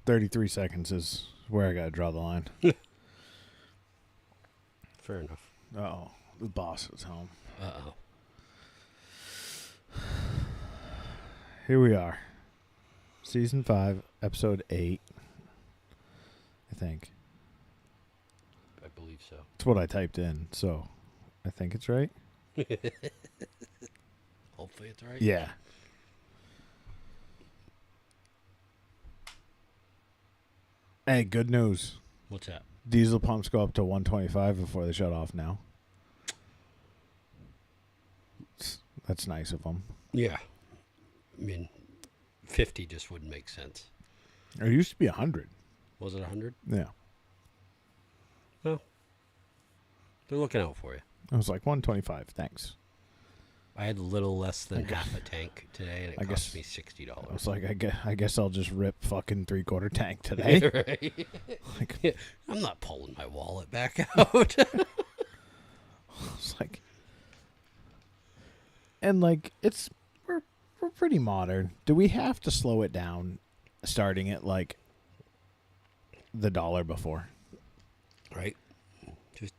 33 seconds is where I got to draw the line. Fair enough. Uh-oh. The boss is home. Uh-oh. Here we are. Season 5, episode 8. I think. I believe so. It's what I typed in, so I think it's right. Hopefully it's right. Yeah. Hey, good news. What's that? Diesel pumps go up to 125 before they shut off now. That's nice of them. Yeah. I mean, 50 just wouldn't make sense. It used to be 100. Was it 100? Yeah. Well, they're looking out for you. I was like, 125, thanks. I had a little less than half a tank today, and it cost me $60. I was like, I guess I'll just rip fucking 3/4 tank today. Right? Like, yeah, I'm not pulling my wallet back out. It's like, and like we're pretty modern. Do we have to slow it down, starting at like the dollar before? Right. Just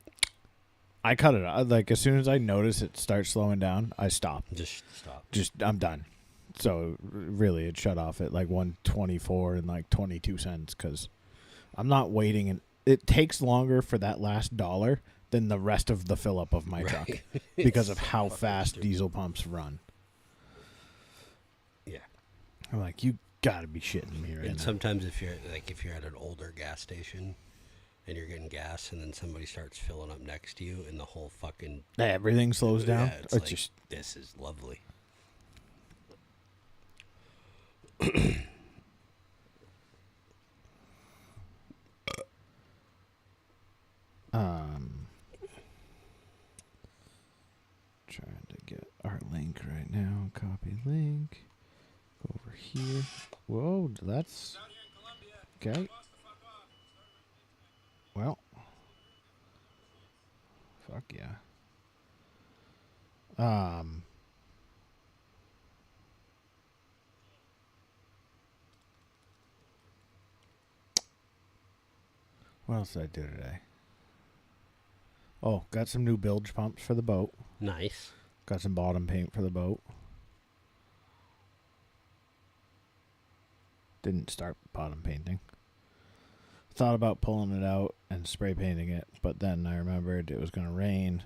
I cut it out. Like as soon as I notice it starts slowing down, I stop. Just stop. I'm done. So really, it shut off at like 124 and like 22 cents because I'm not waiting, and it takes longer for that last dollar than the rest of the fill up of my truck because of how fast diesel pumps run. Yeah. I'm like, you gotta be shitting me right And now. sometimes if you're at an older gas station and you're getting gas, and then somebody starts filling up next to you, and the whole fucking Everything slows down. Yeah, it's Or like, just this is lovely. trying to get our link right now. Copy link. Go over here. Whoa, that's okay. Well, fuck yeah. What else did I do today? Oh, got some new bilge pumps for the boat. Nice. Got some bottom paint for the boat. Didn't start bottom painting. Thought about pulling it out and spray painting it, but then I remembered it was going to rain,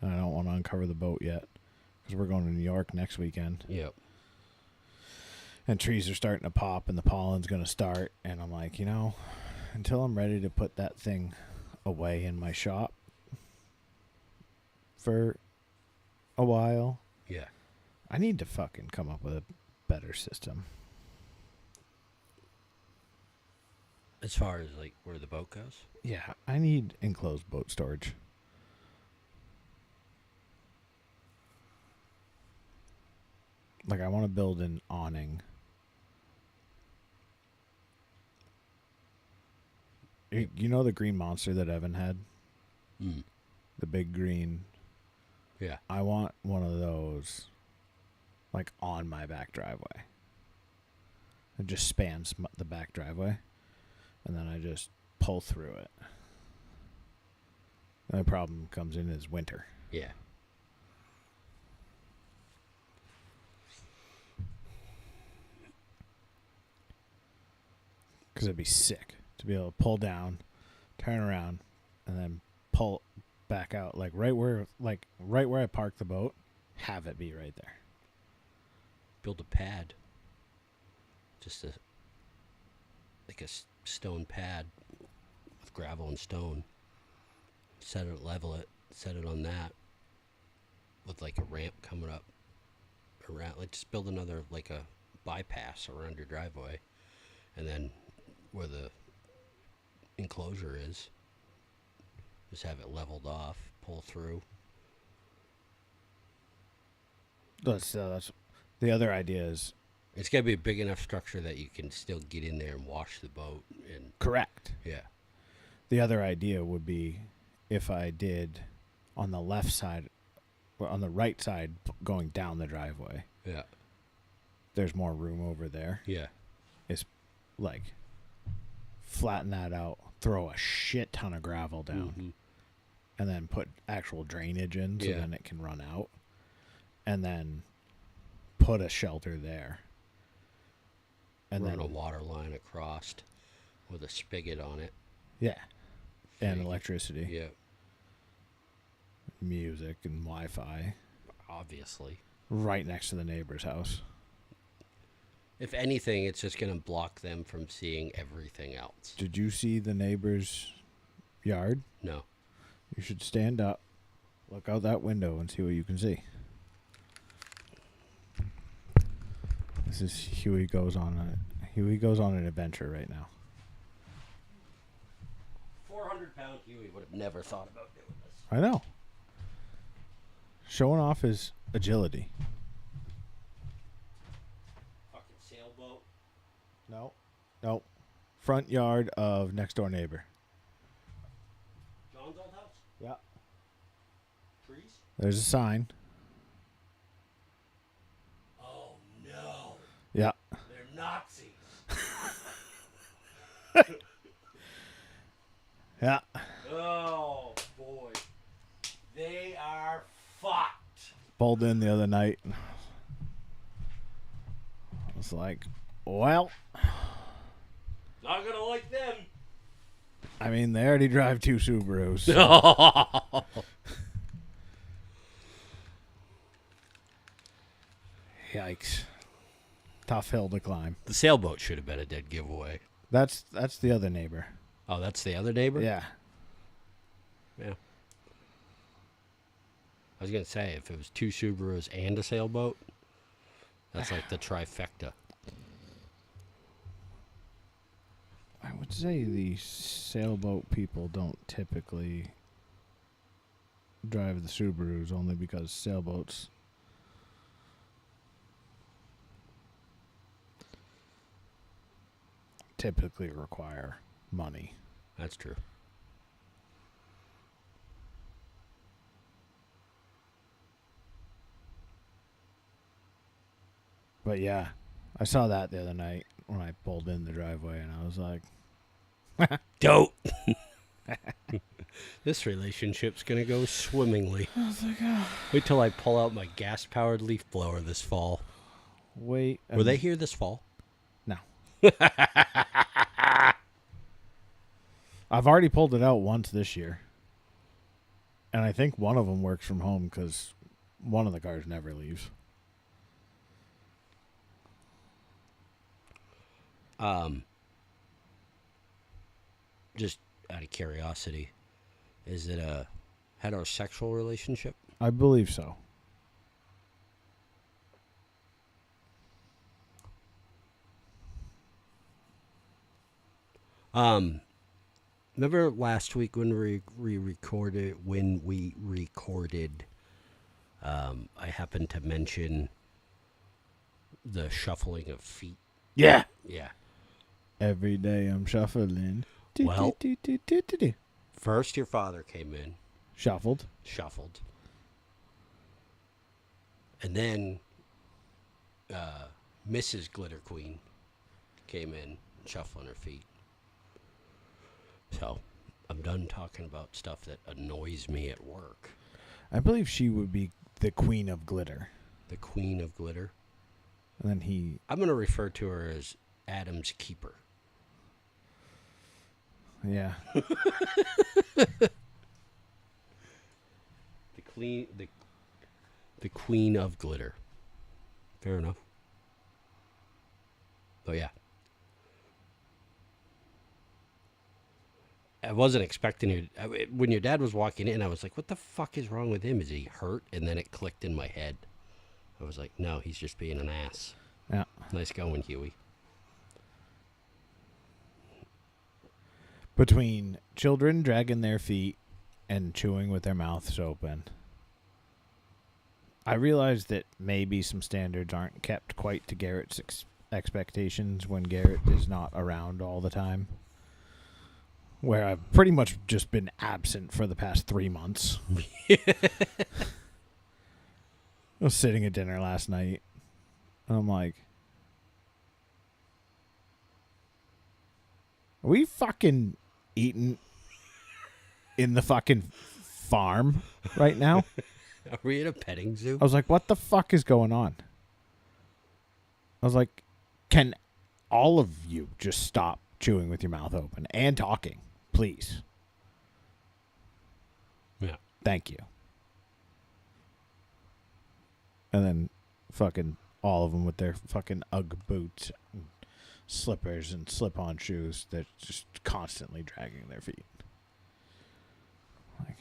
and I don't want to uncover the boat yet because we're going to New York next weekend. Yep. And trees are starting to pop, and the pollen's going to start, and I'm like, until I'm ready to put that thing away in my shop for a while, Yeah. I need to fucking come up with a better system. As far as like where the boat goes? Yeah, I need enclosed boat storage. Like, I want to build an awning. You know the green monster that Evan had? Mm. The big green. Yeah. I want one of those, like, on my back driveway. It just spans the back driveway. And then I just pull through it. The only problem comes in is winter. Yeah. Because it'd be sick to be able to pull down, turn around, and then pull back out. Like right where I park the boat, have it be right there. Build a pad. Just a stone pad with gravel and stone. Set it, level it, set it on that with like a ramp coming up around. Like just build another like a bypass around your driveway, and then where the enclosure is, just have it leveled off, pull through. That's the other idea is It's got to be a big enough structure that you can still get in there and wash the boat. And correct. yeah. The other idea would be if I did on the left side, or on the right side going down the driveway. Yeah. There's more room over there. Yeah. Is like flatten that out, throw a shit ton of gravel down, and then put actual drainage in so then it can run out, and then put a shelter there. And run then a water line across with a spigot on it. Yeah. And electricity. Yeah. Music and Wi-Fi. Obviously. Right next to the neighbor's house. If anything, it's just going to block them from seeing everything else. Did you see the neighbor's yard? No. You should stand up, look out that window, and see what you can see. This is Huey goes on an adventure right now. 400-pound Huey would have never thought about doing this. I know. Showing off his agility. Fucking sailboat. No. Front yard of next door neighbor. John's old house? Yeah. Trees? There's a sign. Oh, no. Yeah. They're Nazis. Yeah. Oh, boy. They are fucked. Pulled in the other night. I was like, well. Not gonna like them. I mean, they already drive 2 Subarus. So. Yikes. Tough hill to climb. The sailboat should have been a dead giveaway. That's the other neighbor. Oh, that's the other neighbor? Yeah. Yeah. I was going to say, if it was 2 Subarus and a sailboat, that's like the trifecta. I would say the sailboat people don't typically drive the Subarus only because sailboats typically require money. That's true. But yeah, I saw that the other night when I pulled in the driveway, and I was like, Dope. This relationship's going to go swimmingly. I was like, oh. Wait till I pull out my gas-powered leaf blower this fall. Wait. Were they here this fall? No. I've already pulled it out once this year. And I think one of them works from home because one of the cars never leaves. Just out of curiosity, is it a heterosexual relationship? I believe so. Remember last week when we recorded? I happened to mention the shuffling of feet. Yeah. Yeah. Every day I'm shuffling. Well, first your father came in, Shuffled. and then Mrs. Glitter Queen came in, shuffling her feet. So, I'm done talking about stuff that annoys me at work. I believe she would be the queen of glitter. The Queen of Glitter. And then he... I'm going to refer to her as Adam's Keeper. Yeah. The Queen of Glitter. Fair enough. Oh, yeah. I wasn't expecting you. When your dad was walking in, I was like, what the fuck is wrong with him? Is he hurt? And then it clicked in my head. I was like, no, he's just being an ass. Yeah. Nice going, Huey. Between children dragging their feet and chewing with their mouths open, I realized that maybe some standards aren't kept quite to Garrett's expectations when Garrett is not around all the time. Where I've pretty much just been absent for the past 3 months. I was sitting at dinner last night, and I'm like, Are we fucking eating in the fucking farm right now? Are we at a petting zoo? I was like, what the fuck is going on? I was like, can all of you just stop chewing with your mouth open and talking, please? Yeah. Thank you. And then fucking all of them with their fucking Ugg boots and slippers and slip-on shoes that just constantly dragging their feet. Like,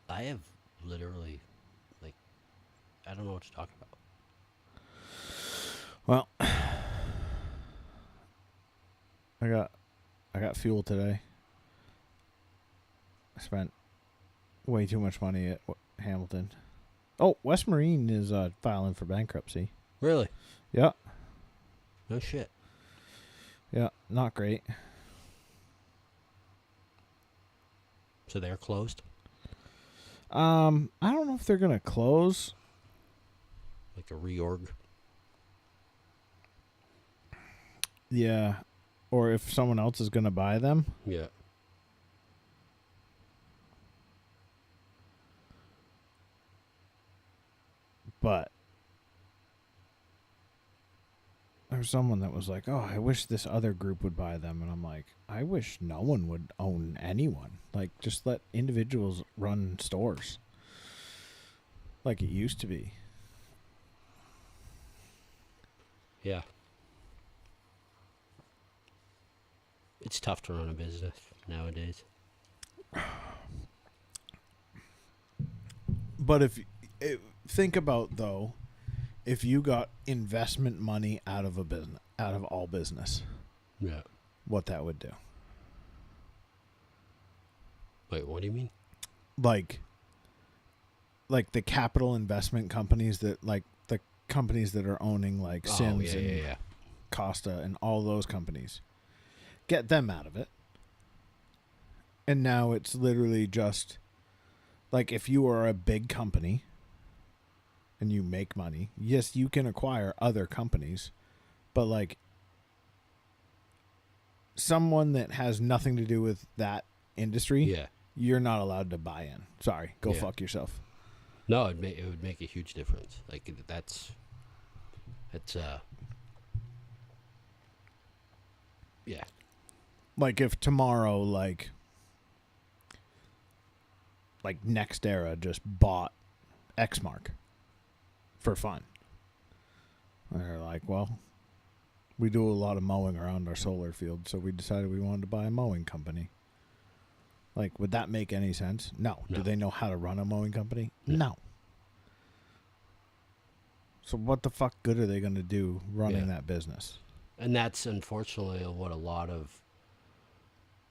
I have literally, like, I don't know what to talk about. well, I got fuel today. I spent way too much money at Hamilton. Oh, West Marine is filing for bankruptcy. Really? Yeah. No shit. Yeah, not great. So they're closed? I don't know if they're gonna close. Like a reorg? Yeah, or if someone else is gonna buy them. Yeah. But there was someone that was like, "Oh, I wish this other group would buy them," and I'm like, "I wish no one would own anyone. Like, just let individuals run stores, like it used to be." Yeah. It's tough to run a business nowadays. But think about though, if you got investment money out of a business, out of all business, Yeah. what that would do. Wait, what do you mean? Like the capital investment companies that, like the companies that are owning like Sims and Costa and all those companies, get them out of it. And now it's literally just like, if you are a big company and you make money, yes, you can acquire other companies, but like someone that has nothing to do with that industry, Yeah. you're not allowed to buy in. Sorry, go Yeah. fuck yourself. No, it would make a huge difference. Like, that's yeah. Like if tomorrow, like NextEra just bought Xmark for fun. And they're like, well, we do a lot of mowing around our solar field, so we decided we wanted to buy a mowing company. Like, would that make any sense? No. No. Do they know how to run a mowing company? No. No. So what the fuck good are they going to do running that business? And that's unfortunately what a lot of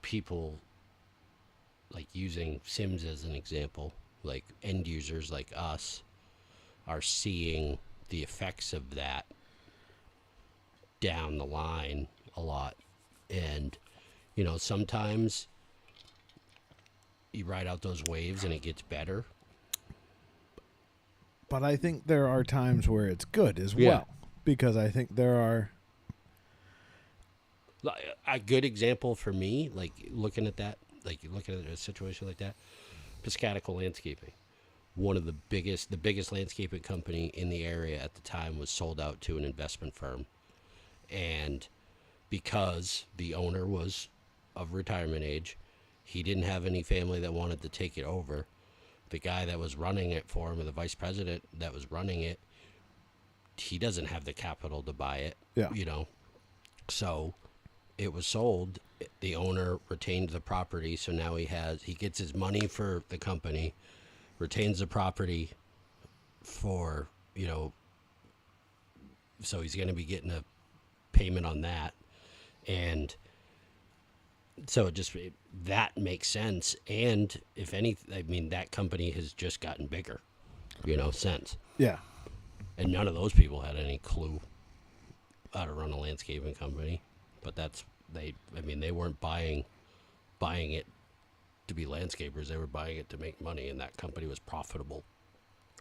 people, like using Sims as an example, like end users like us, are seeing the effects of that down the line a lot. And, you know, sometimes you ride out those waves and it gets better. But I think there are times where it's good as Yeah. well. Because I think there are... A good example for me, like looking at that, like looking at a situation like that, Piscataqua Landscaping. One of the biggest landscaping company in the area at the time was sold out to an investment firm. And because the owner was of retirement age, he didn't have any family that wanted to take it over. The guy that was running it for him, or the vice president that was running it, he doesn't have the capital to buy it. Yeah. You know, so it was sold. The owner retained the property, so now he gets his money for the company, retains the property for, you know, so he's going to be getting a payment on that. And so that makes sense. And if any, I mean, that company has just gotten bigger, you know, since. Yeah. And none of those people had any clue how to run a landscaping company. But they weren't buying it to be landscapers. They were buying it to make money, and that company was profitable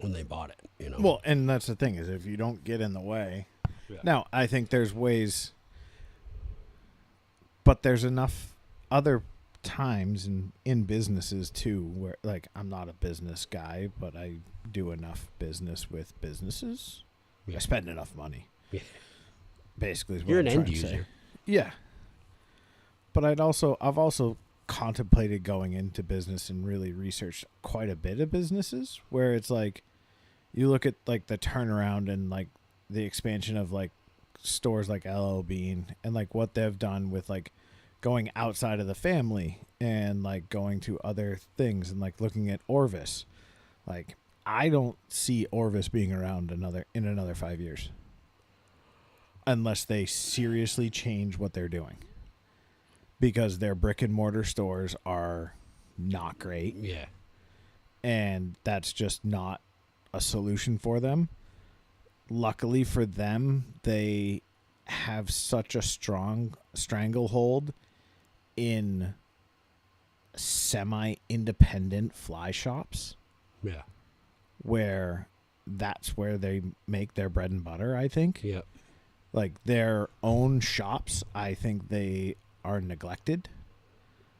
when they bought it, you know. Well, and that's the thing is if you don't get in the way. Yeah. Now, I think there's ways, but there's enough other times in businesses too where, like, I'm not a business guy, but I do enough business with businesses. Yeah. I spend enough money. Yeah. Basically, is what You're I'm an trying end to say. user. Yeah. But I've also contemplated going into business and really researched quite a bit of businesses where it's like you look at like the turnaround and like the expansion of like stores like LL Bean and like what they've done with like going outside of the family and like going to other things and like looking at Orvis. Like I don't see Orvis being around in another 5 years unless they seriously change what they're doing. Because their brick and mortar stores are not great. Yeah. And that's just not a solution for them. Luckily for them, they have such a strong stranglehold in semi-independent fly shops. Yeah. Where that's where they make their bread and butter, I think. Yeah. Like their own shops, I think they are neglected.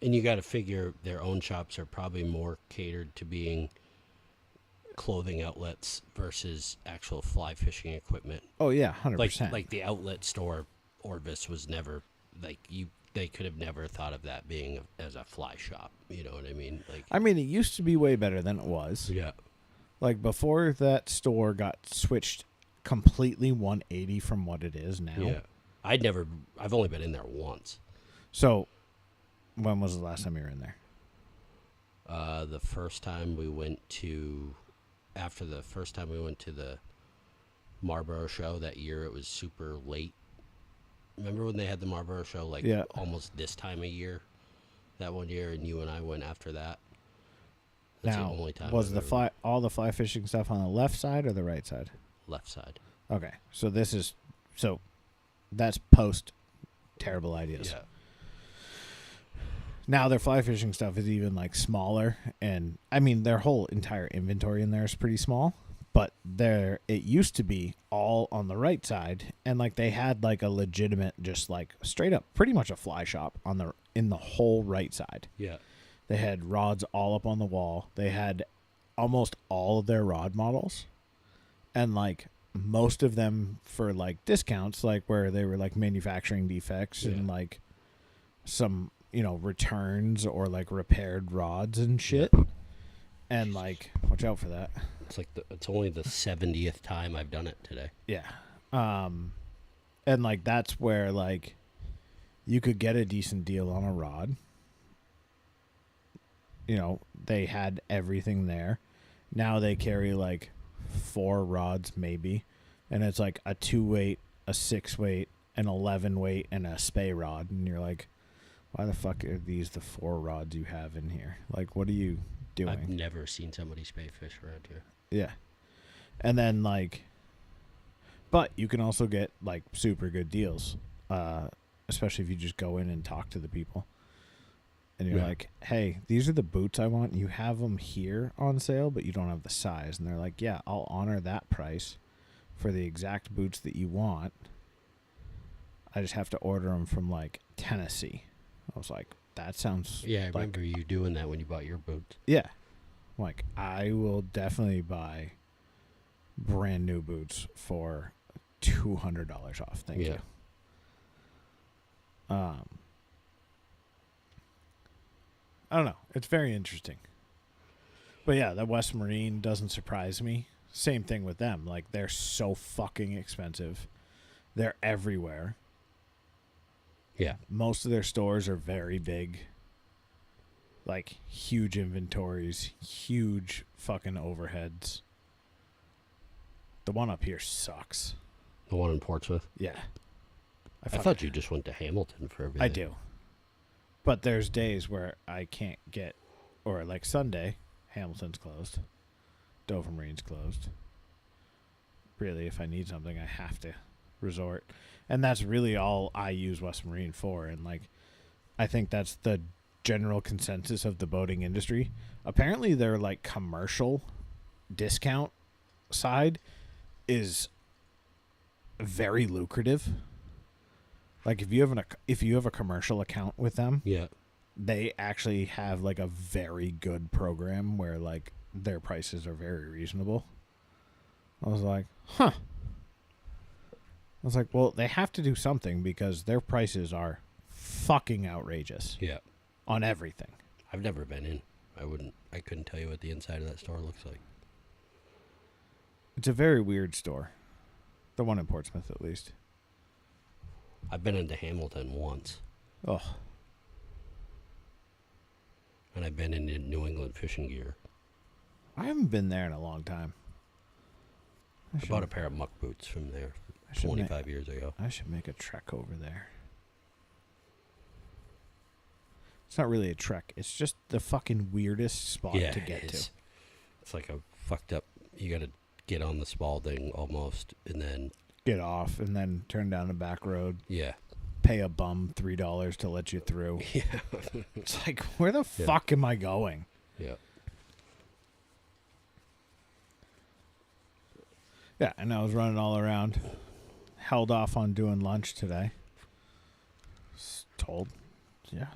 And you got to figure their own shops are probably more catered to being clothing outlets versus actual fly fishing equipment. Oh yeah, 100%. Like the outlet store, Orvis was never like you. They could have never thought of that being as a fly shop. You know what I mean? Like, I mean, it used to be way better than it was. yeah, Like before that store got switched completely 180 from what it is now. yeah. I've only been in there once. So, when was the last time you were in there? The first time we went to, after the first time we went to the Marlboro show that year, it was super late. Remember when they had the Marlboro show, like Yeah. almost this time of year, that one year, and you and I went after that. That's Now, the only time. was I've the ever fly all the fly fishing stuff on the left side or the right side? left side? Okay, so that's post terrible ideas. Yeah, Now their fly fishing stuff is even like smaller, and I mean their whole entire inventory in there is pretty small. But it used to be all on the right side, and like they had like a legitimate, just like straight up, pretty much a fly shop in the whole right side. yeah, They had rods all up on the wall. They had almost all of their rod models, and like most of them for like discounts, like where they were like manufacturing defects and like some returns or like repaired rods and shit. And like watch out for that. it's only the 70th time I've done it today. Yeah. And like that's where like you could get a decent deal on a rod. They had everything there. Now they carry like 4 rods maybe, and it's like a 2-weight, a 6-weight, an 11-weight, and a spay rod, and you're like, why the fuck are these the 4 rods you have in here? Like, what are you doing? I've never seen somebody spay fish around here. Yeah. And then like, but you can also get like super good deals, especially if you just go in and talk to the people. And you're like, hey, these are the boots I want. You have them here on sale, but you don't have the size. And they're like, yeah, I'll honor that price for the exact boots that you want. I just have to order them from like Tennessee. I was like, that sounds Yeah, I remember you doing that when you bought your boots. Yeah. Like, I will definitely buy brand new boots for $200 off. Thank you. I don't know. It's very interesting. But yeah, the West Marine doesn't surprise me. Same thing with them. Like, they're so fucking expensive. They're everywhere. Yeah. Most of their stores are very big. Like, huge inventories, huge fucking overheads. The one up here sucks. The one in Portsmouth? Yeah. I thought you just went to Hamilton for everything. I do. But there's days where I can't get, or like Sunday, Hamilton's closed. Dover Marine's closed. Really, if I need something, I have to resort. And that's really all I use West Marine for. And like, I think that's the general consensus of the boating industry. Apparently, their like commercial discount side is very lucrative. Like if you have a commercial account with them, Yeah. they actually have like a very good program where like their prices are very reasonable. I was like, huh. I was like, well, they have to do something because their prices are fucking outrageous Yeah. on everything. I've never been in. I couldn't tell you what the inside of that store looks like. It's a very weird store. The one in Portsmouth, at least. I've been into Hamilton once, Oh, and I've been into New England Fishing Gear. I haven't been there in a long time. I bought a pair of muck boots from there I should 25 years ago. I should make a trek over there. It's not really a trek. It's just the fucking weirdest spot to get to. It's like a fucked up. You got to get on the Spalding almost, and then Get off and then turn down the back road. yeah, Pay a bum $3 to let you through. yeah, It's like, where the fuck am I going? yeah. Yeah, and I was running all around. Held off on doing lunch today. Told, yeah,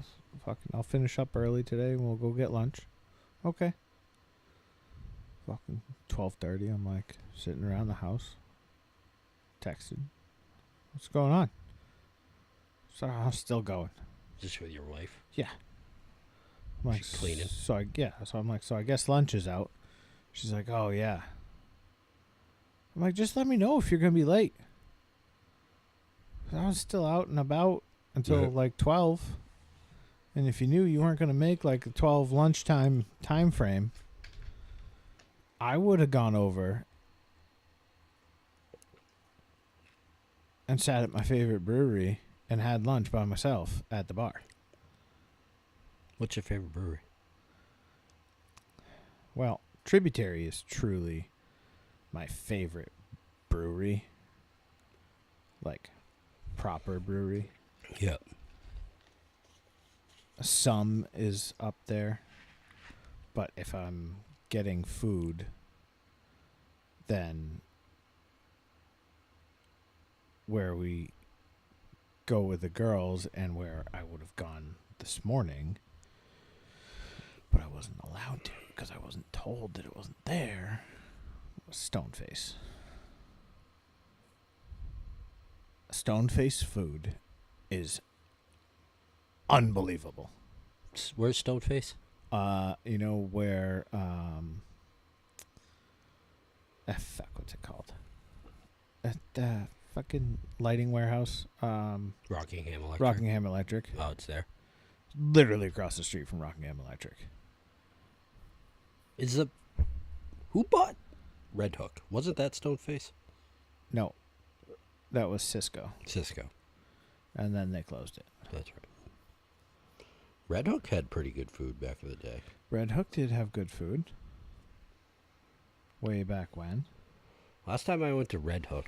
fucking, I'll finish up early today and we'll go get lunch. Okay. Fucking 12:30. I'm like sitting around the house, texting. What's going on? So I'm still going. Just with your wife. Yeah. I'm like She's cleaning. So I'm like, so I guess lunch is out. She's like, oh yeah. I'm like, just let me know if you're gonna be late. I was still out and about until Right. like 12. And if you knew you weren't gonna make like a 12 lunchtime time frame, I would have gone over and sat at my favorite brewery and had lunch by myself at the bar. What's your favorite brewery? Well, Tributary is truly my favorite brewery. Like, proper brewery. Yep. Some is up there. But if I'm getting food, then where we go with the girls and where I would have gone this morning, but I wasn't allowed to because I wasn't told that it wasn't there, was Stoneface. Stoneface food is unbelievable. Where's Stoneface? You know where fuck, what's it called? At the fucking lighting warehouse. Rockingham Electric. Rockingham Electric. Oh, it's there. Literally across the street from Rockingham Electric. Who bought Red Hook? Wasn't that Stoneface? No. That was Cisco. Cisco. And then they closed it. That's right. Red Hook had pretty good food back in the day. Red Hook did have good food. Way back when. Last time I went to Red Hook,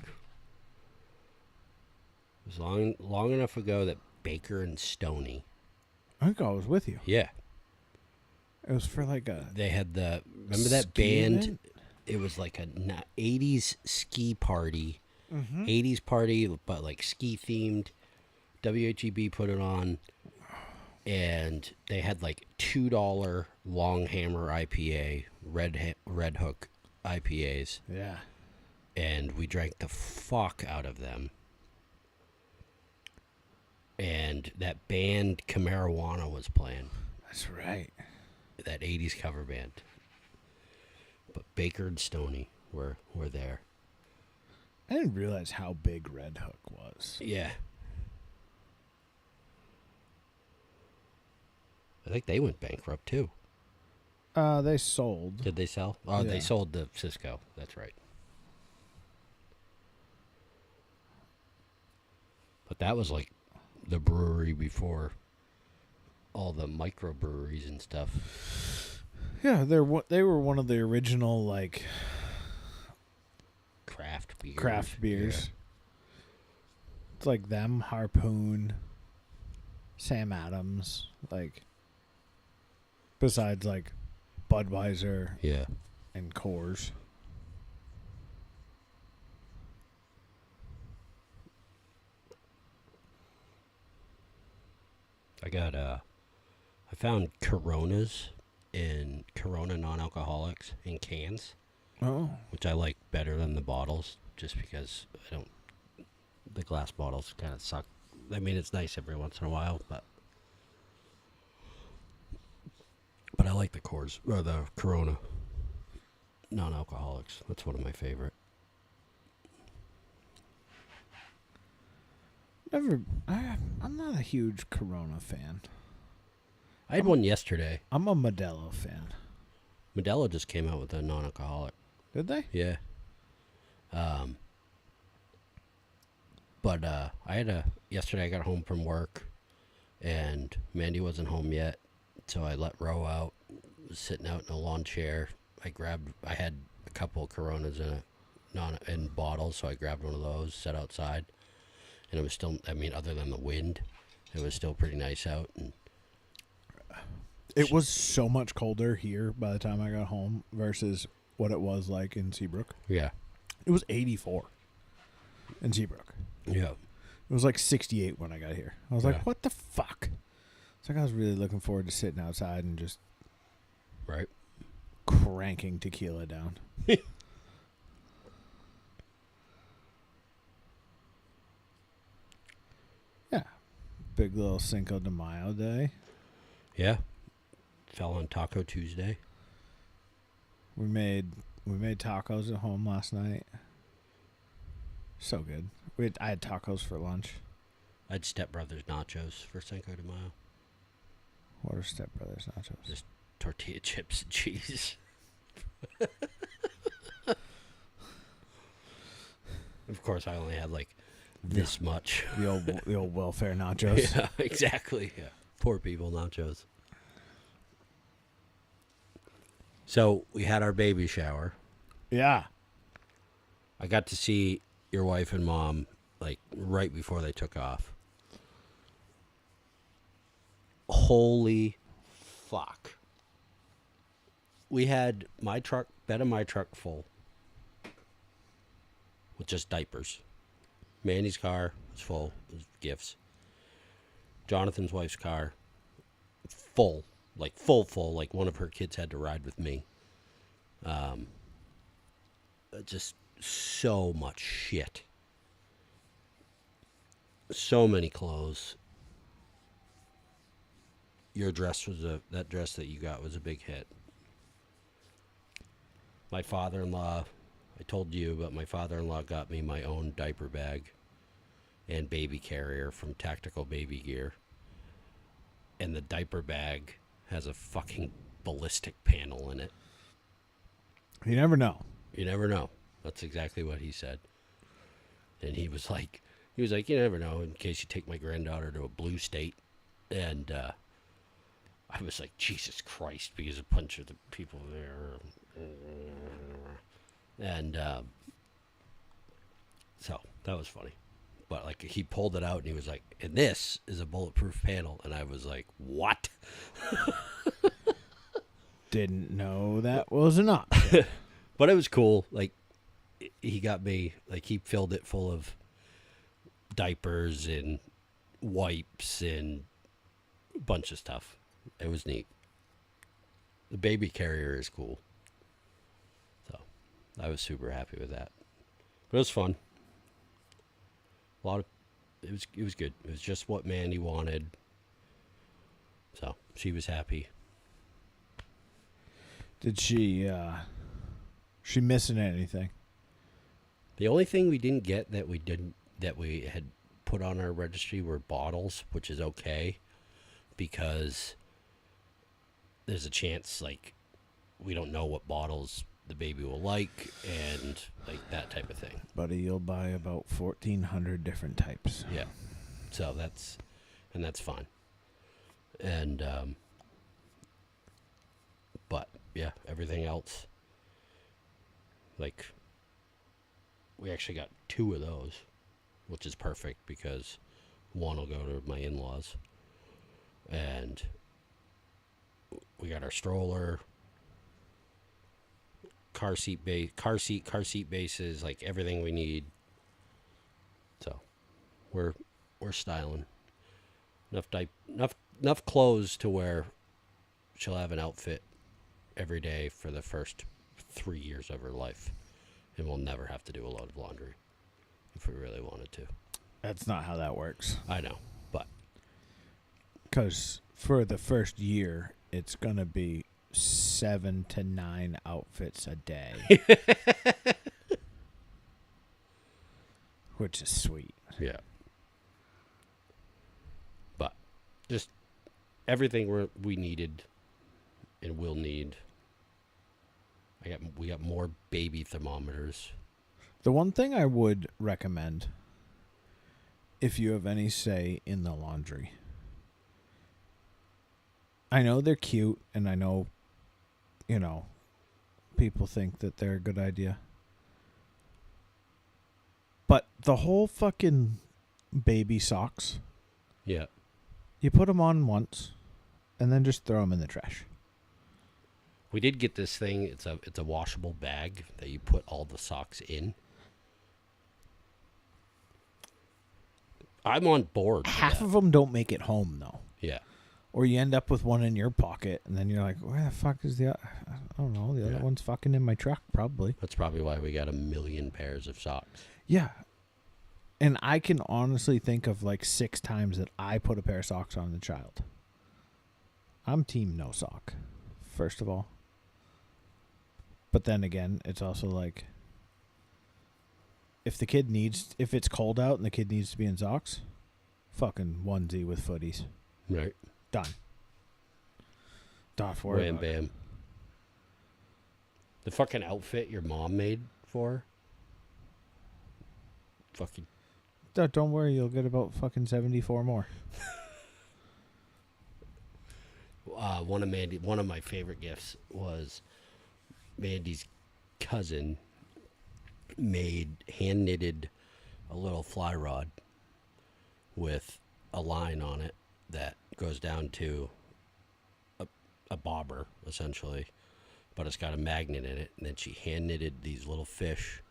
it was long enough ago that Baker and Stoney. I think I was with you. Yeah. It was for like a... They had remember that ski band? event? It was like a 80s ski party. Mm-hmm. 80s party, but like ski themed. WHEB put it on. And they had like $2 Long Hammer IPA, Red Hook IPAs. Yeah. And we drank the fuck out of them. And that band Camarijuana was playing. That's right. That 80s cover band. But Baker and Stoney were there. I didn't realize how big Red Hook was. Yeah. I think they went bankrupt too. They sold. Did they sell? Oh, Yeah. they sold to Cisco. That's right. But that was like the brewery before all the microbreweries and stuff. Yeah, they were one of the original like Craft beers. Yeah. It's like them, Harpoon, Sam Adams, like Besides, like, Budweiser Yeah. and Coors. I found Coronas in Corona non-alcoholics in cans, Oh. which I like better than the bottles, just because the glass bottles kind of suck. I mean, it's nice every once in a while, but I like the Coors, or the Corona non-alcoholics. That's one of my favorite. I'm not a huge Corona fan. I had one yesterday. I'm a Modelo fan. Modelo just came out with a non-alcoholic. Did they? Yeah. But yesterday I got home from work, and Mandy wasn't home yet, so I let Ro out. Was sitting out in a lawn chair. I had a couple of Coronas in bottles, so I grabbed one of those, sat outside, and it was still, I mean, other than the wind, it was still pretty nice out. And it was so much colder here by the time I got home versus what it was like in Seabrook. Yeah. It was 84 in Seabrook. Yeah. It was like 68 when I got here. I was Yeah. like, what the fuck? It's like I was really looking forward to sitting outside and just Right. cranking tequila down. Yeah. Big little Cinco de Mayo day. Yeah. Fell on Taco Tuesday. We made tacos at home last night. So good. I had tacos for lunch. I had Step Brothers nachos for Cinco de Mayo. What are Step Brothers nachos? Just tortilla chips and cheese. Of course, I only had like this much. The old welfare nachos. Yeah, exactly. Yeah. Poor people nachos. So we had our baby shower. Yeah. I got to see your wife and mom like right before they took off. Holy fuck. We had bed of my truck full with just diapers. Mandy's car was full with gifts. Jonathan's wife's car, full. Like full, like one of her kids had to ride with me. Just so much shit. So many clothes. Your dress that dress that you got was a big hit. My father-in-law, I told you, but my father-in-law got me my own diaper bag and baby carrier from Tactical Baby Gear. And the diaper bag has a fucking ballistic panel in it. You never know. You never know. That's exactly what he said. And he was like, you never know in case you take my granddaughter to a blue state. And I was like, Jesus Christ, because a bunch of the people there. And so that was funny. But like he pulled it out and he was like, and this is a bulletproof panel. And I was like, what? Didn't know that was an option. But it was cool. Like he got me, like he filled it full of diapers and wipes and a bunch of stuff. It was neat. The baby carrier is cool. So I was super happy with that. But it was fun. It was good. It was just what Mandy wanted. So she was happy. Did she missing anything? The only thing we didn't get that we had put on our registry were bottles, which is okay because there's a chance like we don't know what bottles the baby will like and like that type of thing. Buddy, you'll buy about 1,400 different types. Yeah. So that's fine. And but yeah, everything else, like we actually got 2 of those, which is perfect because one will go to my in-laws and We got our stroller, car seat bases, like everything we need. So we're styling enough clothes to where she'll have an outfit every day for the first 3 years of her life, and we'll never have to do a load of laundry if we really wanted to. That's not how that works. I know, but because for the first year, it's going to be 7 to 9 outfits a day. Which is sweet. Yeah. But just everything we needed and will need. We got more baby thermometers. The one thing I would recommend, if you have any say in the laundry, I know they're cute, and I know, people think that they're a good idea. But the whole fucking baby socks, Yeah. you put them on once, and then just throw them in the trash. We did get this thing. It's a washable bag that you put all the socks in. I'm on board. Half of them don't make it home, though. Yeah. Or you end up with one in your pocket, and then you're like, where the fuck is the other? I don't know. The other one's fucking in my truck, probably. That's probably why we got 1 million pairs of socks. Yeah. And I can honestly think of like 6 times that I put a pair of socks on the child. I'm team no sock, first of all. But then again, it's also like, if it's cold out and the kid needs to be in socks, fucking onesie with footies. Right. Done. Don't have to worry Wham about it. bam. The fucking outfit your mom made for her. Fucking. Don't worry, you'll get about fucking 74 more. One of my favorite gifts was Mandy's cousin hand knitted a little fly rod with a line on it that goes down to a bobber, essentially, but it's got a magnet in it, and then she hand knitted these little fish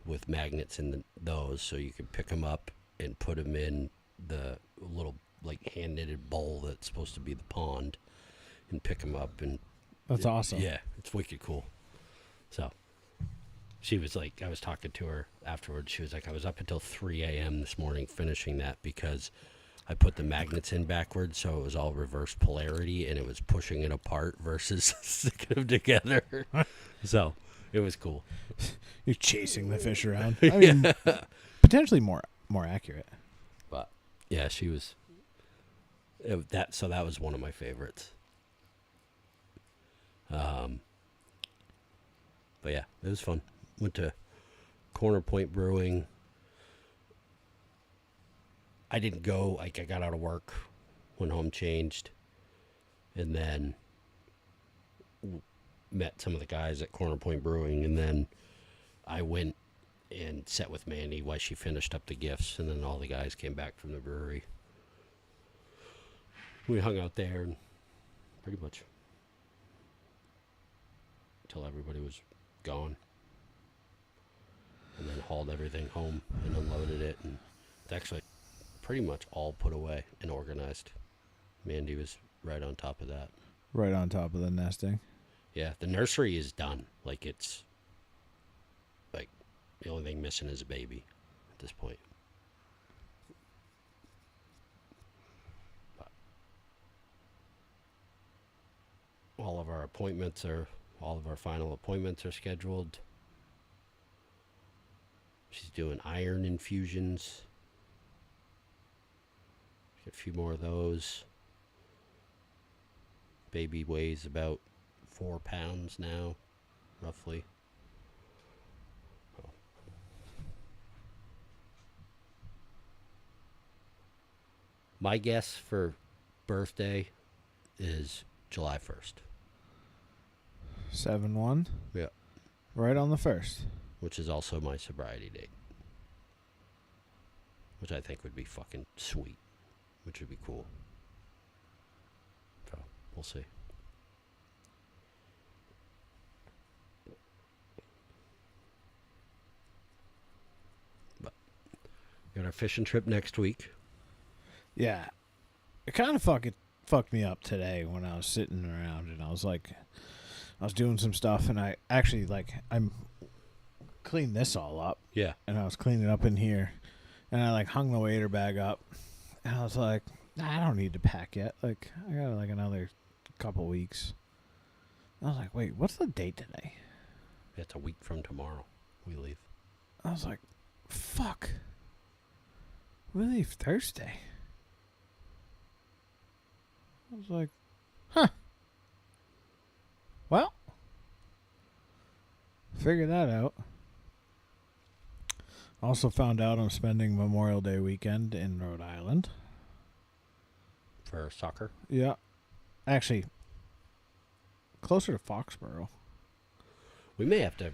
with magnets in those, so you can pick them up and put them in the little like hand knitted bowl that's supposed to be the pond, and pick them up. And That's awesome. Yeah, it's wicked cool. So she was like, I was talking to her afterwards. She was like, I was up until 3 a.m. this morning finishing that because I put the magnets in backwards, so it was all reverse polarity, and it was pushing it apart versus sticking them together. So it was cool. You're chasing the fish around. I mean, potentially more accurate. But yeah, she was so that was one of my favorites. But yeah, it was fun. Went to Corner Point Brewing. I didn't go, like, I got out of work, went home, changed, and then met some of the guys at Corner Point Brewing, and then I went and sat with Mandy while she finished up the gifts, and then all the guys came back from the brewery. We hung out there and pretty much until everybody was gone, and then hauled everything home and unloaded it, and it's actually pretty much all put away and organized. Mandy was right on top of that. Right on top of the nesting. Yeah, the nursery is done. Like, it's like the only thing missing is a baby at this point. But all of our final appointments are scheduled. She's doing iron infusions. Get a few more of those. Baby weighs about 4 pounds now, roughly. Oh. My guess for birthday is July 1st. 7-1? Yeah. Right on the 1st. Which is also my sobriety date. Which I think would be fucking sweet. Which would be cool. So, we'll see. Got our fishing trip next week. Yeah. It kind of fucked me up today when I was sitting around and I was doing some stuff and I actually I'm cleaned this all up Yeah. and I was cleaning up in here and I hung the waiter bag up and I was like, nah, I don't need to pack yet. I got another couple weeks. I was like, wait, what's the date today? It's a week from tomorrow. We leave. I was like, fuck. We leave Thursday. I was like, huh. Well, figure that out. Also found out I'm spending Memorial Day weekend in Rhode Island. For soccer? Yeah. Actually, closer to Foxborough. We may have to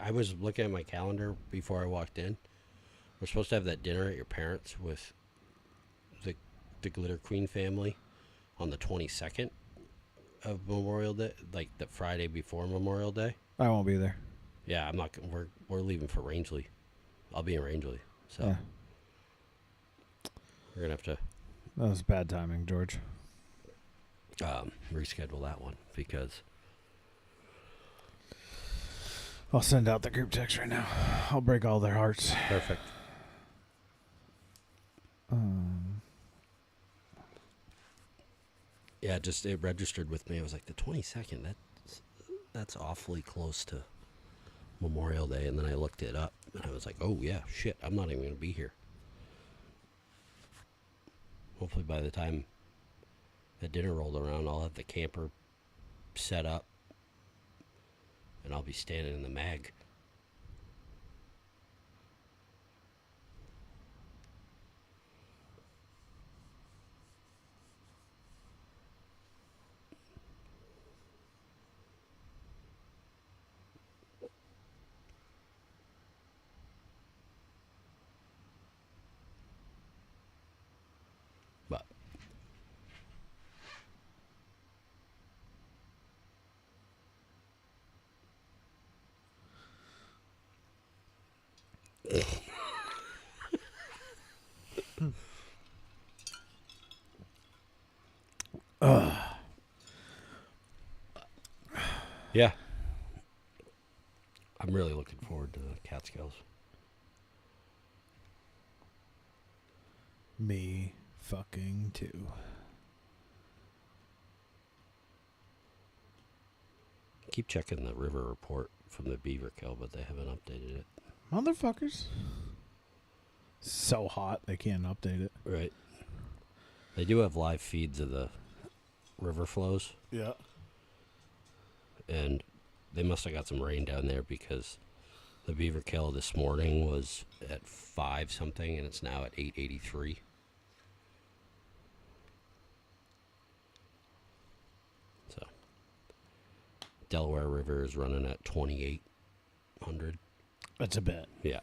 I was looking at my calendar before I walked in. We're supposed to have that dinner at your parents' with the Glitter Queen family on the 22nd of Memorial Day, like the Friday before Memorial Day. I won't be there. Yeah, I'm not. We're leaving for Rangeley. I'll be in Rangeley, so Yeah. we're gonna have to That was bad timing, George. reschedule that one because I'll send out the group text right now. I'll break all their hearts. perfect. Yeah, it registered with me. I was like the 22nd. That's awfully close to Memorial Day, and then I looked it up, and I was like, oh yeah, shit, I'm not even gonna be here. Hopefully, by the time the dinner rolled around, I'll have the camper set up, and I'll be standing in the mag. But yeah, I'm really looking forward to the Catskills. Me fucking too. Keep checking the river report from the beaver kill, but they haven't updated it. Motherfuckers. So hot they can't update it. Right. They do have live feeds of the river flows, Yeah. and they must have got some rain down there because the beaver kill this morning was at 5 something, and it's now at 883. So Delaware River is running at 2800. That's a bit. Yeah.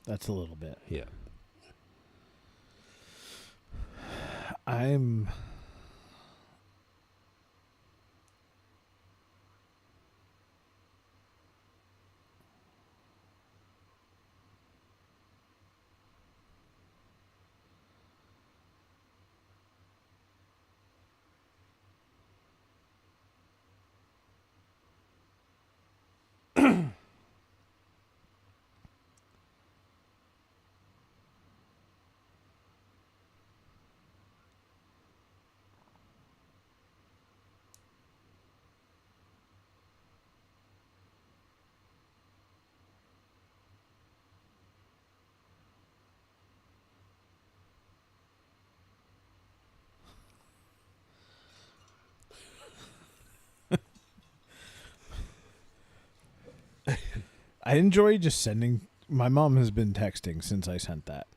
That's a little bit. Yeah. I'm I enjoy just sending. My mom has been texting since I sent that.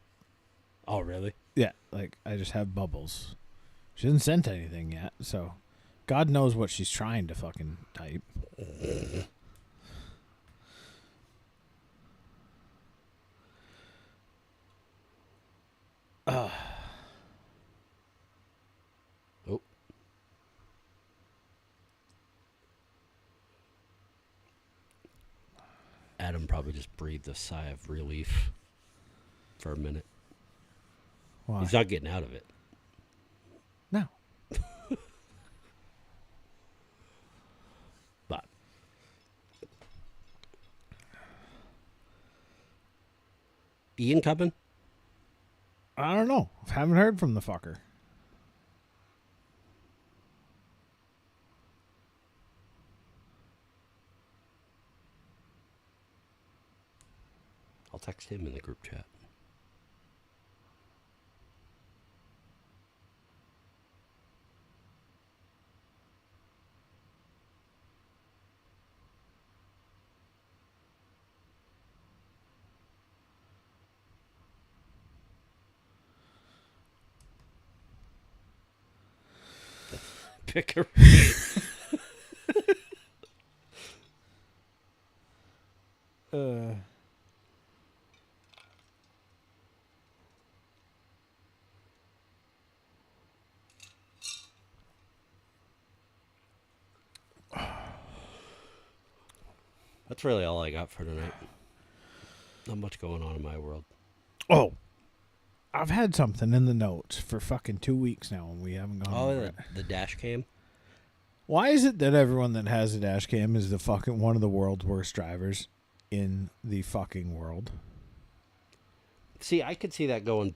Oh, really? Yeah, I just have bubbles. She hasn't sent anything yet, so God knows what she's trying to fucking type. Oh. Adam probably just breathed a sigh of relief for a minute. Why? He's not getting out of it. No. But Ian coming? I don't know. Haven't heard from the fucker. I'll text him in the group chat. Pick a That's really all I got for tonight. Not much going on in my world. Oh. I've had something in the notes for fucking 2 weeks now and we haven't gone over it. The dash cam? Why is it that everyone that has a dash cam is the fucking one of the world's worst drivers in the fucking world? See, I could see that going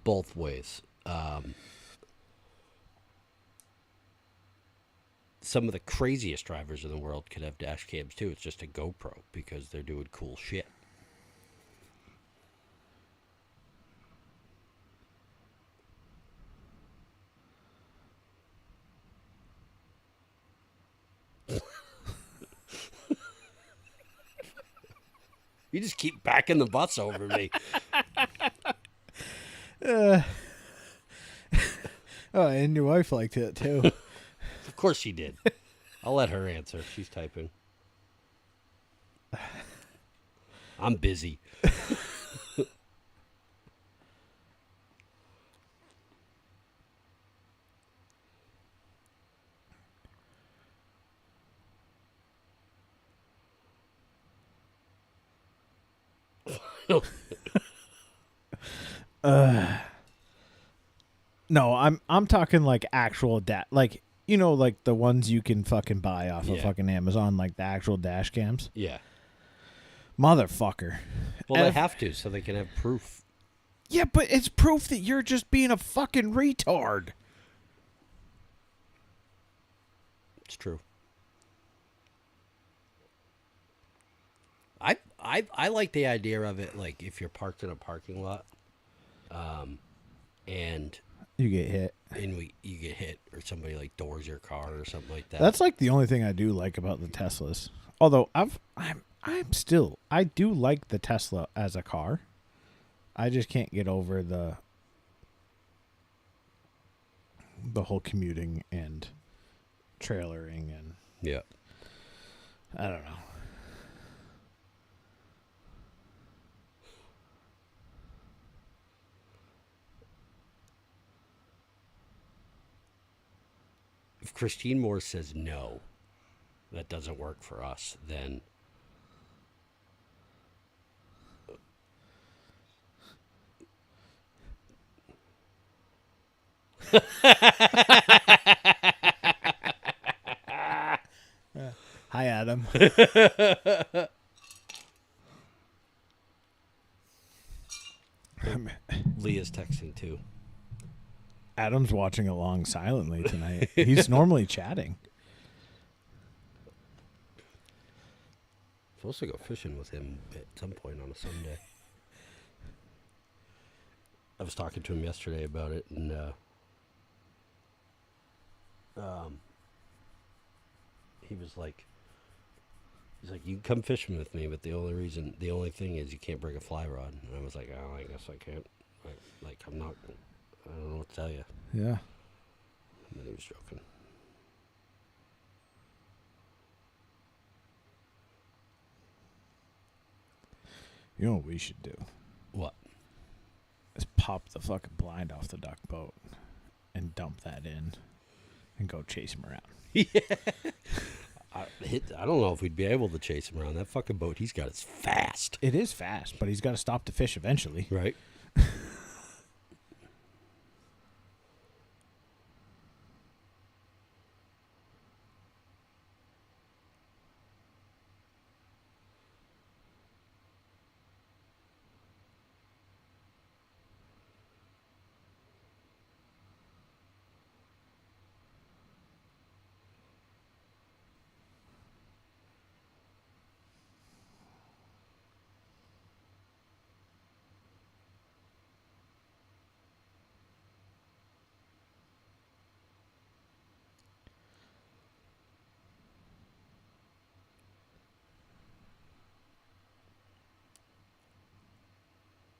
both ways. Some of the craziest drivers in the world could have dash cams too. It's just a GoPro because they're doing cool shit. You just keep backing the bus over me. Oh, and your wife liked it too. Of course she did. I'll let her answer. She's typing. I'm busy. No, I'm talking like actual like you know, like the ones you can fucking buy off of fucking Amazon, like the actual dash cams. Yeah. Motherfucker. Well, they have to, so they can have proof. Yeah, but it's proof that you're just being a fucking retard. It's true. I like the idea of it, like if you're parked in a parking lot, and you get hit, you get hit, or somebody like doors your car or something like that. That's like the only thing I do like about the Teslas. Although I do like the Tesla as a car. I just can't get over the whole commuting and trailering and I don't know. If Christine Moore says no, that doesn't work for us, then Hi, Adam. Leah's texting too. Adam's watching along silently tonight. He's normally chatting. Supposed to go fishing with him at some point on a Sunday. I was talking to him yesterday about it, and he was like, you can come fishing with me, but the only thing is you can't bring a fly rod. And I was like, oh, I guess I can't. I'm not. I don't know what to tell you. Yeah. And then he was joking. You know what we should do? What? Is pop the fucking blind off the duck boat and dump that in and go chase him around. Yeah. I don't know if we'd be able to chase him around. That fucking boat he's got is fast. It is fast, but he's got to stop to fish eventually. Right?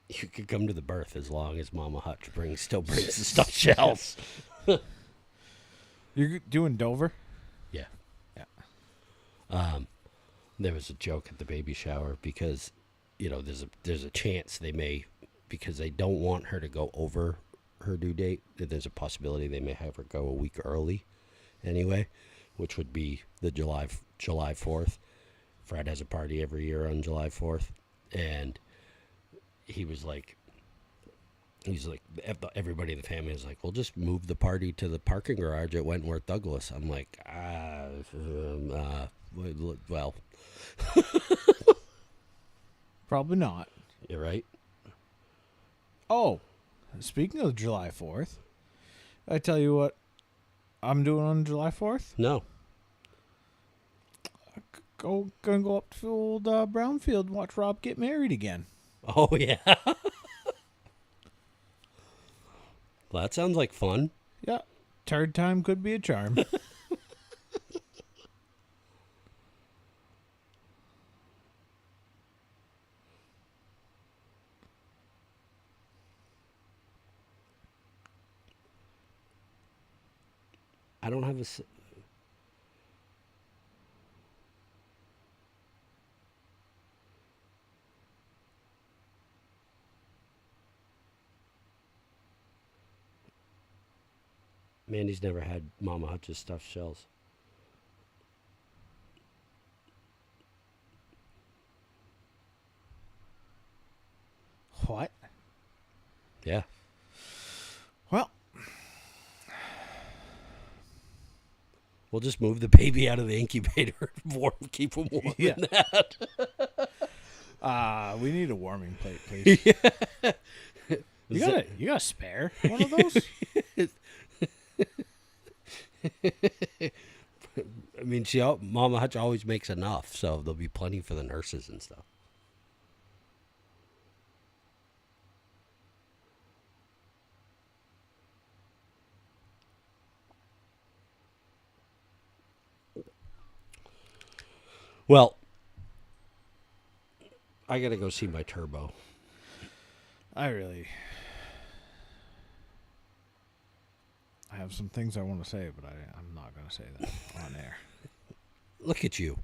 You could come to the berth as long as Mama Hutch still brings the stuffed shells. You're doing Dover? Yeah. Yeah. There was a joke at the baby shower because, there's a chance they may, because they don't want her to go over her due date. There's a possibility they may have her go a week early, anyway, which would be the July 4th. Fred has a party every year on July 4th, and he's like, everybody in the family is like, we'll just move the party to the parking garage at Wentworth Douglas. I'm like, well, Probably not. you're right. Oh, speaking of July 4th, I tell you what I'm doing on July 4th. No. Gonna go up to old Brownfield and watch Rob get married again. Oh, yeah. Well, that sounds like fun. Yeah, third time could be a charm. I don't have Mandy's never had Mama Hutch's stuffed shells. What? Yeah. Well, We'll just move the baby out of the incubator and keep him warm Yeah. in that. we need a warming plate, please. You got a spare one of those? I mean, Mama Hutch always makes enough, so there'll be plenty for the nurses and stuff. Well, I gotta go see my turbo. I have some things I want to say, but I'm not going to say that on air. Look at you.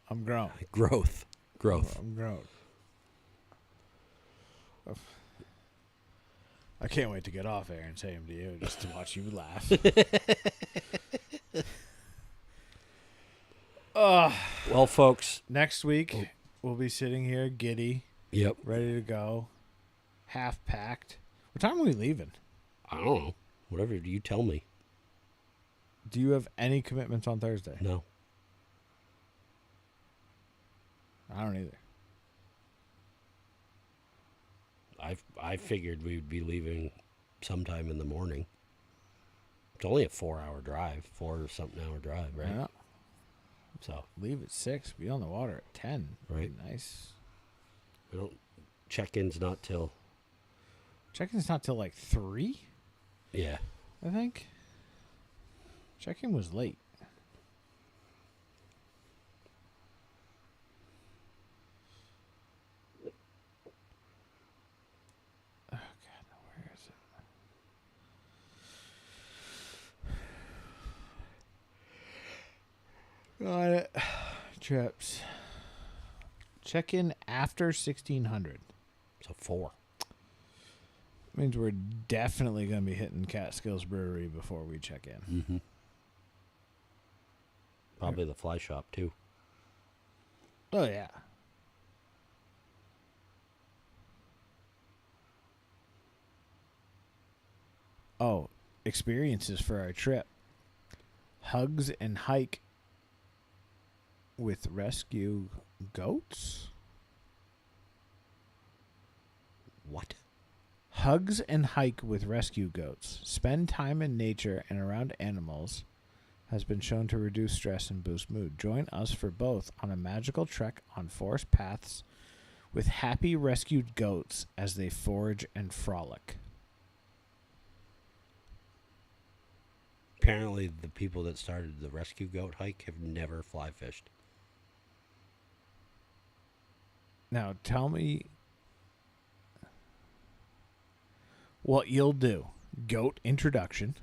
I'm grown. Growth. I'm grown. I can't wait to get off air and say them to you just to watch you laugh. Well, folks. Next week, we'll be sitting here giddy, Yep. ready to go, half packed. What time are we leaving? I don't know. Whatever you tell me. Do you have any commitments on Thursday? No. I don't either. I figured we'd be leaving sometime in the morning. It's only a 4-hour drive, 4-something hour drive, right? Yeah. So Leave at 6, be on the water at 10. Right. Nice. we don't check-ins not till Check-in's not till like 3, yeah. I think. Check-in was late. Oh, God, where is it? Got it. Trips. Check-in after 1600. So 4. Means we're definitely going to be hitting Catskills Brewery before we check in. Mm-hmm. Probably the fly shop, too. Oh, yeah. Oh, experiences for our trip. Hugs and hike with rescue goats? What? Hugs and hike with rescue goats. Spend time in nature and around animals has been shown to reduce stress and boost mood. Join us for both on a magical trek on forest paths with happy rescued goats as they forage and frolic. Apparently, the people that started the rescue goat hike have never fly fished. Now, tell me what you'll do. Goat introduction,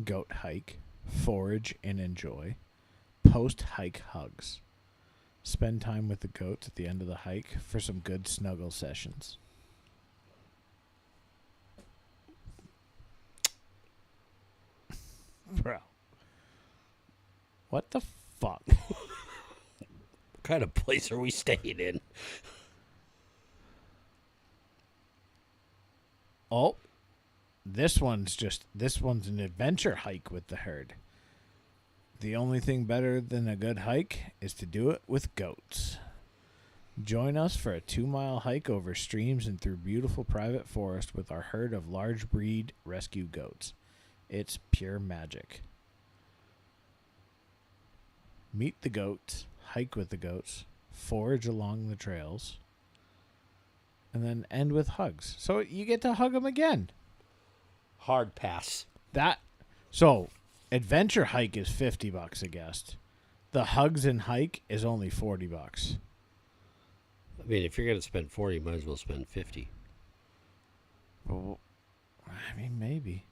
goat hike, forage and enjoy, post-hike hugs. Spend time with the goats at the end of the hike for some good snuggle sessions. Bro. What the fuck? What kind of place are we staying in? Oh, this one's an adventure hike with the herd. The only thing better than a good hike is to do it with goats. Join us for a 2-mile hike over streams and through beautiful private forest with our herd of large breed rescue goats. It's pure magic. Meet the goats, hike with the goats, forage along the trails, and then end with hugs. So you get to hug them again. Hard pass. So adventure hike is $50 a guest. The hugs and hike is only $40. I mean, if you're going to spend 40, you might as well spend 50. Well, I mean, maybe.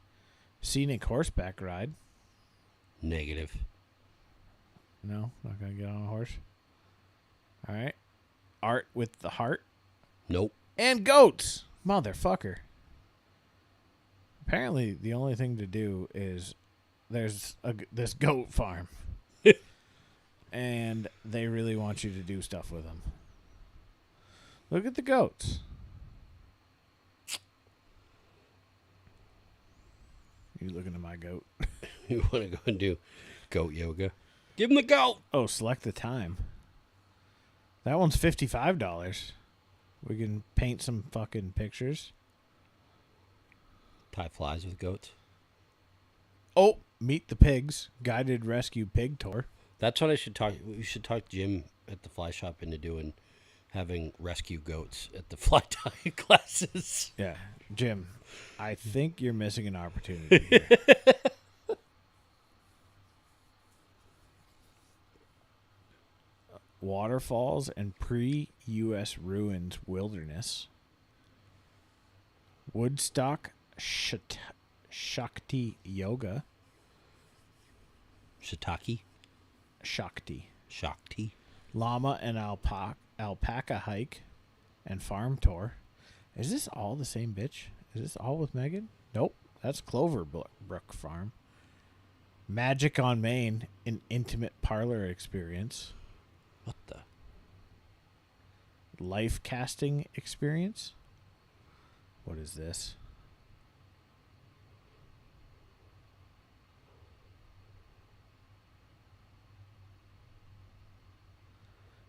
Scenic horseback ride. Negative. No, not going to get on a horse. All right. Art with the heart. Nope. And goats. Motherfucker. Apparently, the only thing to do is there's this goat farm. And they really want you to do stuff with them. Look at the goats. You looking at my goat? You want to go and do goat yoga? Give him the goat. Oh, select the time. That one's $55. We can paint some fucking pictures. Tie flies with goats. Oh, meet the pigs. Guided rescue pig tour. That's what I should talk. We should talk Jim at the fly shop into doing, having rescue goats at the fly tie classes. Yeah, Jim, I think you're missing an opportunity here. Waterfalls and pre-U.S. ruins wilderness. Woodstock Shakti Yoga. Shiitake. Shakti. Llama and alpaca hike and farm tour. Is this all the same bitch? Is this all with Megan? Nope. That's Cloverbrook Farm. Magic on Maine, an intimate parlor experience. What the? Life casting experience. What is this?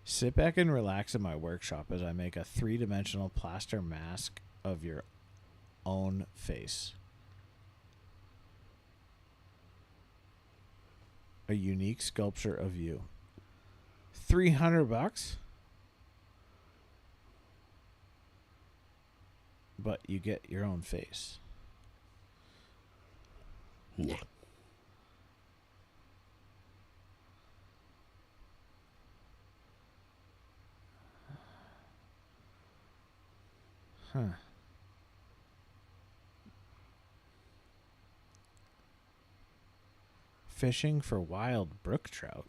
Sit back and relax in my workshop as I make a 3-dimensional plaster mask of your own face. A unique sculpture of you. $300? But you get your own face. Nah. Huh. Fishing for wild brook trout.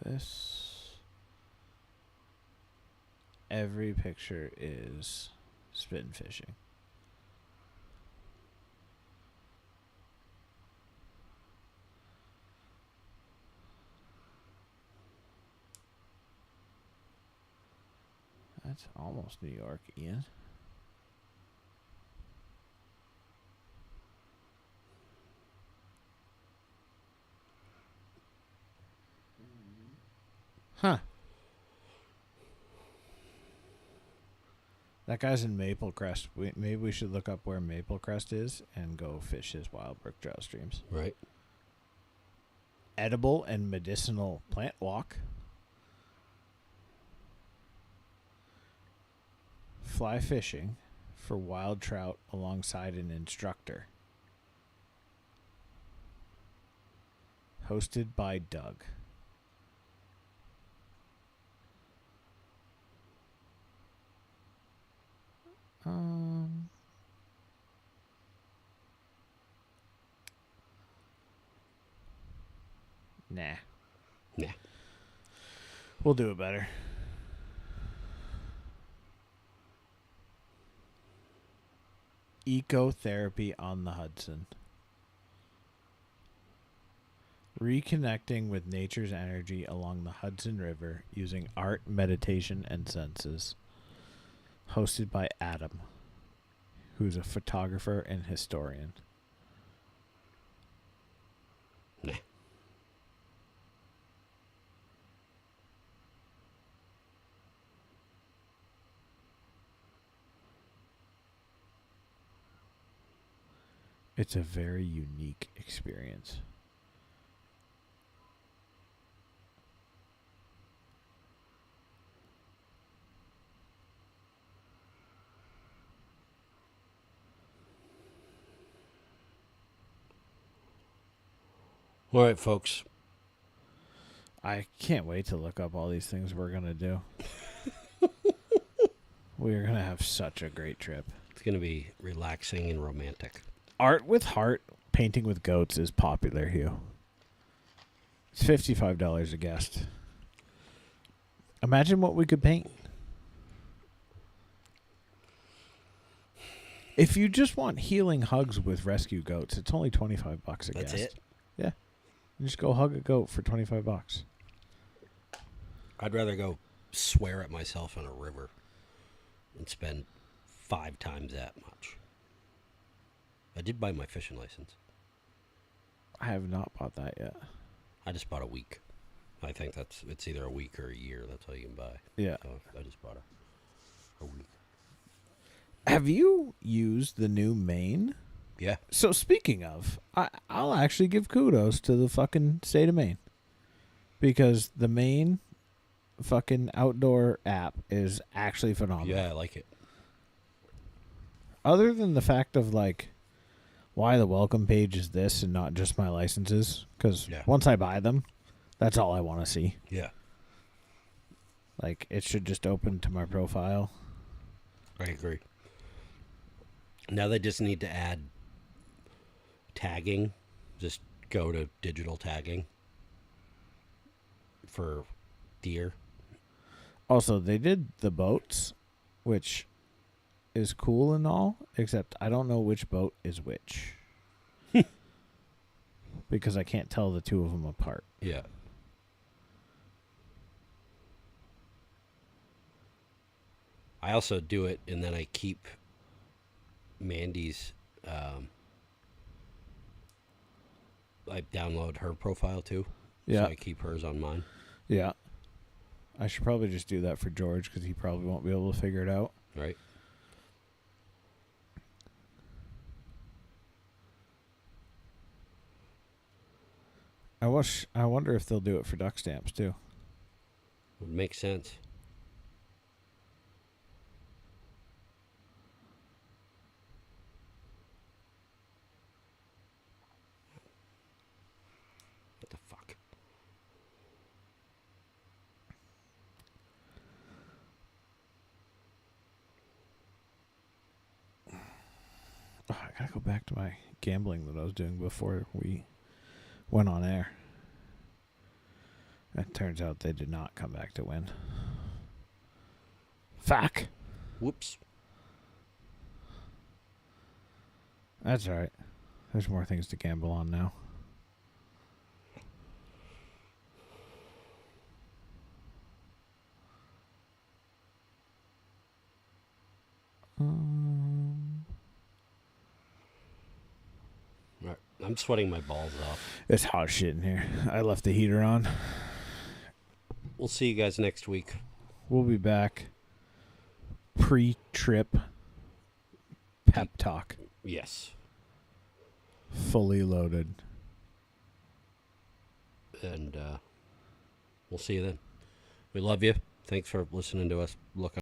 This every picture is spin fishing. That's almost New York, Ian. Huh. That guy's in Maple Crest. Maybe we should look up where Maple Crest is and go fish his wild brook trout streams. Right. Edible and medicinal plant walk. Fly fishing for wild trout alongside an instructor. Hosted by Doug. Nah. Nah. We'll do it better. Ecotherapy on the Hudson. Reconnecting with nature's energy along the Hudson River using art, meditation, and senses. Hosted by Adam, who's a photographer and historian. Nah. It's a very unique experience. All right, folks. I can't wait to look up all these things we're going to do. We're going to have such a great trip. It's going to be relaxing and romantic. Art with heart, painting with goats is popular, Hugh. It's $55 a guest. Imagine what we could paint. If you just want healing hugs with rescue goats, it's only $25 a guest. That's it? Yeah. You just go hug a goat for $25. I'd rather go swear at myself in a river and spend 5 times that much. I did buy my fishing license. I have not bought that yet. I just bought a week. I think it's either a week or a year. That's all you can buy. Yeah. So I just bought a week. Have you used the new Maine? Yeah. So speaking of, I'll actually give kudos to the fucking state of Maine. Because the Maine fucking outdoor app is actually phenomenal. Yeah, I like it. Other than the fact of, like, why the welcome page is this and not just my licenses. Because once I buy them, that's all I want to see. Yeah. Like, it should just open to my profile. I agree. Now they just need to add tagging. Just go to digital tagging for deer. Also, they did the boats, which is cool and all, except I don't know which boat is which. Because I can't tell the two of them apart. Yeah. I also do it, and then I keep Mandy's, I download her profile too. Yeah. So I keep hers on mine. Yeah. I should probably just do that for George because he probably won't be able to figure it out. Right. I wonder if they'll do it for duck stamps too. Would make sense. What the fuck? Oh, I gotta go back to my gambling that I was doing before we went on air. It turns out they did not come back to win. Fuck. Whoops. That's all right. There's more things to gamble on now. All right. I'm sweating my balls off. It's hot shit in here. I left the heater on. We'll see you guys next week. We'll be back. Pre-trip pep talk. Yes. Fully loaded. And we'll see you then. We love you. Thanks for listening to us. Look